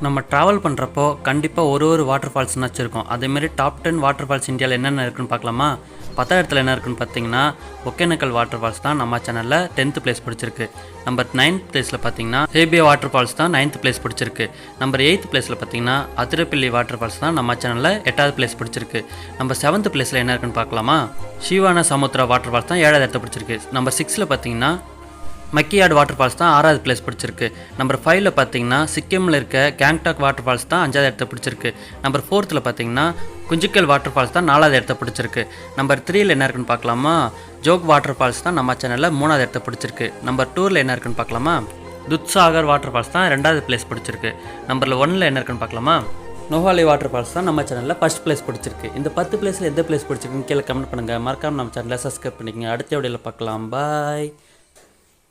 நம்ம ட்ராவல் பண்ணுறப்போ கண்டிப்பாக ஒரு வாட்டர் ஃபால்ஸ்னாச்சும் இருக்கும். அதேமாரி டாப் 10 வாட்டர் ஃபால்ஸ் இந்தியாவில் என்னென்ன இருக்குன்னு பார்க்கலாமா? 10வது இடத்துல என்ன இருக்குன்னு பார்த்தீங்கன்னா, ஒகேனக்கல் வாட்டர் ஃபால்ஸ் தான் நம்ம சேனலில் 10th பிளேஸ் பிடிச்சிருக்கு. நம்பர் 9th பிளேஸில் பார்த்தீங்கன்னா ஹேபியா வாட்டர் ஃபால்ஸ் தான் 9th பிளேஸ் பிடிச்சிருக்கு. நம்பர் 8th பிளேஸில் பார்த்தீங்கன்னா அதிரப்பள்ளி வாட்டர் ஃபால்ஸ் தான் நம்ம சேனலில் 8வது பிளேஸ் பிடிச்சிருக்கு. நம்பர் 7th பிளேஸில் என்ன இருக்குன்னு பார்க்கலாமா? சிவான சமுத்திரா வாட்டர் ஃபால்ஸ் தான் 7வது இடத்த பிடிச்சிருக்கு. நம்பர் 6ல் பார்த்தீங்கன்னா மக்கியாடு வாட்டர் ஃபால்ஸ் தான் 6வது பிளேஸ் பிடிச்சிருக்கு. நம்பர் 5ல் பார்த்தீங்கன்னா சிக்கிமில் இருக்க கேங்டாக் வாட்டர் ஃபால்ஸ் தான் 5வது இடத்த பிடிச்சிருக்கு. நம்பர் 4த்தில் பார்த்தீங்கன்னா குஞ்சிக்கல் வாட்டர் ஃபால்ஸ் தான் 4வது இடத்த பிடிச்சிருக்கு. நம்பர் 3ல் என்ன இருக்குன்னு பார்க்கலாமா? ஜோக் வாட்டர் ஃபால்ஸ் தான் நம்ம சேனலில் 3வது இடத்த பிடிச்சிருக்கு. நம்பர் 2ல் என்ன இருக்குன்னு பார்க்கலாமா? துத்சாகர் வாட்டர் ஃபால்ஸ் தான் 2வது பிளேஸ் பிடிச்சிருக்கு. நம்பர் 1ல் என்ன இருக்குன்னு பார்க்கலாமா? நோஹாலி வாட்டர் ஃபால்ஸ் தான் நம்ம சேனலில் ஃபர்ஸ்ட் பிளேஸ் பிடிச்சிருக்கு. இந்த 10 பிளேஸில் எந்த பிளேஸ் பிடிச்சிருக்குன்னு கீழே கமெண்ட் பண்ணுங்கள். மறக்காமல் நம்ம சேனலை சப்ஸ்கிரைப் பண்ணிக்கங்க. அடுத்த வீடியோவில் பார்க்கலாம். பாய்.